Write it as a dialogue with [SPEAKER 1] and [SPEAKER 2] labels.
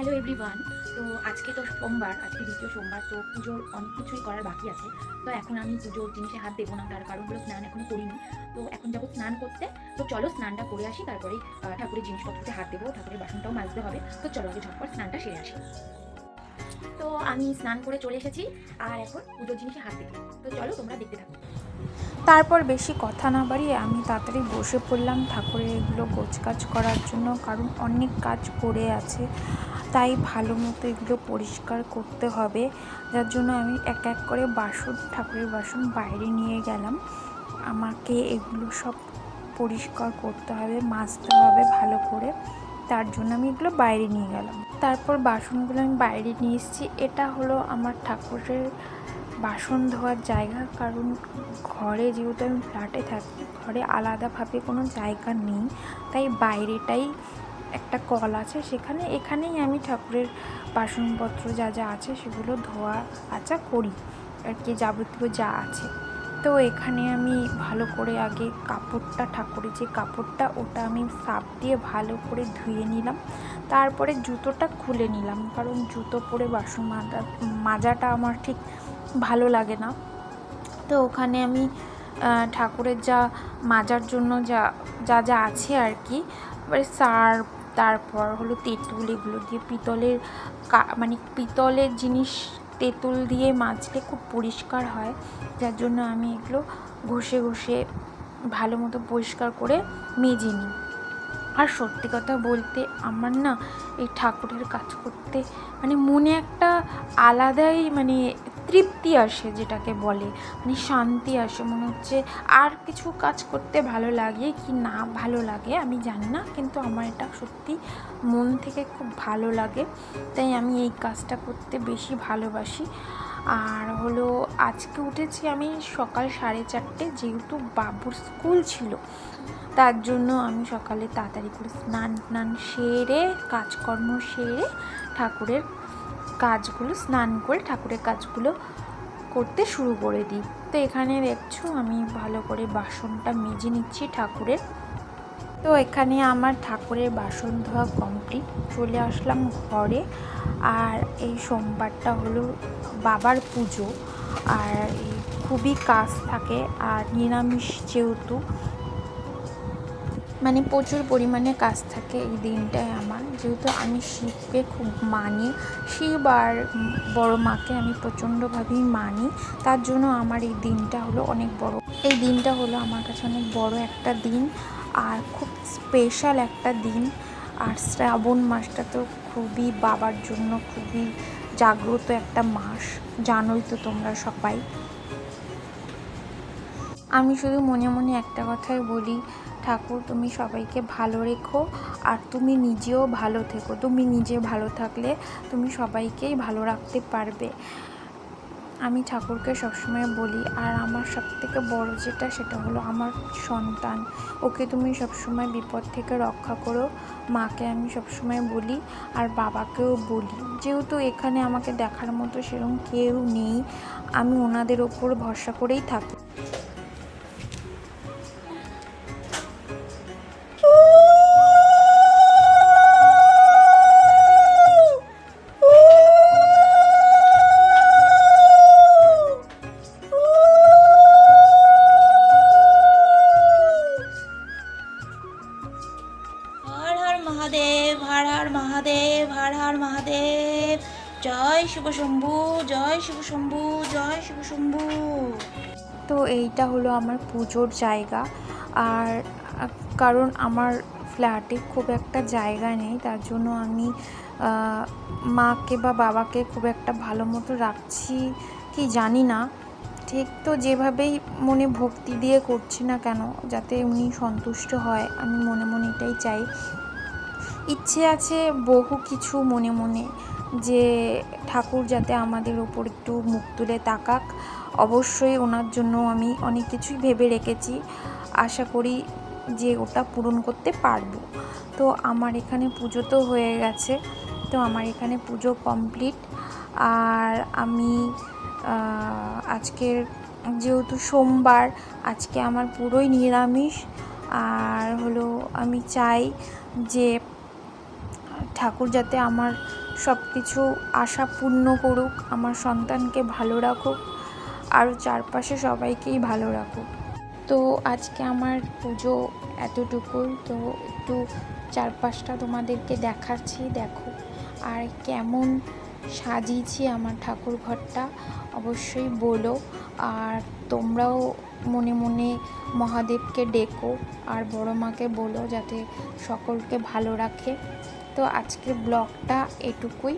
[SPEAKER 1] Hello everyone. তো আজকে তো সোমবার, আজকে দ্বিতীয় সোমবার। তো পুজোর অনেক কিছুই করার বাকি আছে। তো এখন আমি পুজোর জিনিসে হাত দেবো না, তার কারণ হলো স্নান এখনো করিনি। তো এখন যাবো স্নান করতে। তো চলো স্নানটা করে আসি, তারপরে ঠাকুরের জিনিসপত্রতে হাত দেবো, ঠাকুরের বাসনটাও মাজতে হবে। তো চলো আগে ঝটপট স্নানটা সেরে আসি। তো আমি স্নান করে চলে এসেছি, আর এখন পুজোর জিনিসে হাত দেবো। তো চলো তোমরা দেখতে থাকো।
[SPEAKER 2] তারপর বেশি কথা না বাড়িয়ে আমি তাড়াতাড়ি বসে পড়লাম ঠাকুরের এগুলো গোছগাছ করার জন্য, কারণ অনেক কাজ পড়ে আছে, তাই ভালো মতো এগুলো পরিষ্কার করতে হবে। যার জন্য আমি এক এক করে ঠাকুরের বাসন বাইরে নিয়ে গেলাম। আমাকে এগুলো সব পরিষ্কার করতে হবে, মাজতে হবে ভালো করে, তার জন্য আমি এগুলো বাইরে নিয়ে গেলাম। তারপর বাসনগুলো আমি বাইরে নিয়ে এসেছি। এটা হলো আমার ঠাকুরের বাসন ধোয়ার জায়গা, কারণ ঘরে যেহেতু আমি ফ্ল্যাটে থাকি, ঘরে আলাদাভাবে কোনো জায়গা নেই, তাই বাইরেটাই একটা কল আছে, এখানেই আমি ঠাকুরের বাসনপত্র যা যা আছে সেগুলো ধোয়া আচা করি আর কি, যাবতীয় যা আছে। তো এখানে আমি ভালো করে আগে ঠাকুরের যে কাপড়টা ওটা আমি সার্ফ দিয়ে ভালো করে ধুয়ে নিলাম। তারপরে জুতোটা খুলে নিলাম, কারণ জুতো পরে বাসন মাজাটা আমার ঠিক ভালো লাগে না। তো ওখানে আমি ঠাকুরের যা মাজার জন্য যা যা যা আছে আর কি, সার্ফ, তারপর হলো তেঁতুল, এগুলো দিয়ে পিতলের জিনিস তেঁতুল দিয়ে মাজলে খুব পরিষ্কার হয়, যার জন্য আমি এগুলো ঘষে ঘষে ভালো মতো পরিষ্কার করে মেজে নিই। আর সত্যি কথা বলতে আমার না এই ঠাকুরের কাজ করতে মনে একটা আলাদাই তৃপ্তি আসে, যেটাকে বলে শান্তি আসে। মনে হচ্ছে আর কিছু কাজ করতে ভালো লাগে কি না ভালো লাগে আমি জানি না, কিন্তু আমার এটা সত্যি মন থেকে খুব ভালো লাগে, তাই আমি এই কাজটা করতে বেশি ভালোবাসি। আর হলো আজকে উঠেছি আমি সকাল 4:30, যেহেতু বাবুর স্কুল ছিল, তার জন্য আমি সকালে তাড়াতাড়ি করে স্নান সেরে, কাজকর্ম সেরে স্নান করে ঠাকুরের কাজগুলো করতে শুরু করে দিই। তো এখানে দেখছো আমি ভালো করে বাসনটা মেজে নিচ্ছি ঠাকুরের। তো এখানে আমার ঠাকুরের বাসন ধোয়া কমপ্লিট, চলে আসলাম ঘরে। আর এই সোমবারটা হলো বাবার পুজো, আর খুবই কাজ থাকে, আর নিরামিষ যেহেতু প্রচুর পরিমাণে কাজ থাকে এই দিনটায় আমার, যেহেতু আমি শিবকে খুব মানি, শিব আর বড় মাকে আমি প্রচণ্ডভাবেই মানি, তার জন্য আমার এই দিনটা হলো আমার কাছে অনেক বড় একটা দিন, আর খুব স্পেশাল একটা দিন। আর শ্রাবণ মাসটা তো খুবই বাবার জন্য খুবই জাগ্রত একটা মাস, জানোই তো তোমরা সবাই। আমি শুধু মনে মনে একটা কথাই বলি, ঠাকুর তুমি সবাইকে ভালো রেখো, আর তুমি নিজেও ভালো থেকো। তুমি নিজে ভালো থাকলে তুমি সবাইকেই ভালো রাখতে পারবে, আমি ঠাকুরকে সবসময় বলি। আর আমার সবথেকে বড় সেটা হলো আমার সন্তান, ওকে তুমি সবসময় বিপদ থেকে রক্ষা করো, মাকে আমি সবসময় বলি, আর বাবাকেও বলি। যেহেতু এখানে আমাকে দেখার মতো সেরকম কেউ নেই, আমি ওনাদের ওপর ভরসা করেই থাকি।
[SPEAKER 3] হর হর মহাদেব, হর হর মহাদেব, হর হর মহাদেব। জয় শিব শম্ভু, জয় শিব শম্ভু, জয় শিব শম্ভু।
[SPEAKER 2] তো এইটা হলো আমার পুজোর জায়গা। আর কারণ আমার ফ্ল্যাটে খুব একটা জায়গা নেই, তার জন্য আমি মাকে বা বাবাকে খুব একটা ভালো মতো রাখছি কি জানি না ঠিক, তো যেভাবেই মনে ভক্তি দিয়ে করছি না কেন, যাতে উনি সন্তুষ্ট হয়, আমি মনে মনে এটাই চাই। ইচ্ছে আছে বহু কিছু মনে মনে, যে ঠাকুর যাতে আমাদের ওপর একটু মুখ তুলে তাকাক। অবশ্যই ওনার জন্য আমি অনেক কিছুই ভেবে রেখেছি, আশা করি যে ওটা পূরণ করতে পারবো। তো আমার এখানে পুজো তো হয়ে গেছে, তো আমার এখানে পুজো কমপ্লিট। আর আমি আজকের যেহেতু সোমবার, আজকে আমার পুরোই নিরামিষ। আর হলো আমি চাই যে ঠাকুর যাতে আমার সব কিছু আশা পূর্ণ করুক, আমার সন্তানকে ভালো রাখুক, আর চারপাশে সবাইকেই ভালো রাখুক। তো আজকে আমার পুজো এতটুকুই। তো একটু চারপাশটা তোমাদেরকে দেখাচ্ছি, দেখো। আর কেমন সাজিয়েছি আমার ঠাকুর ঘরটা অবশ্যই বলো। আর তোমরাও মনে মনে মহাদেবকে ডেকো আর বড় মাকে বলো যাতে সকলকে ভালো রাখে। তো আজকের ব্লগটা এটুকুই।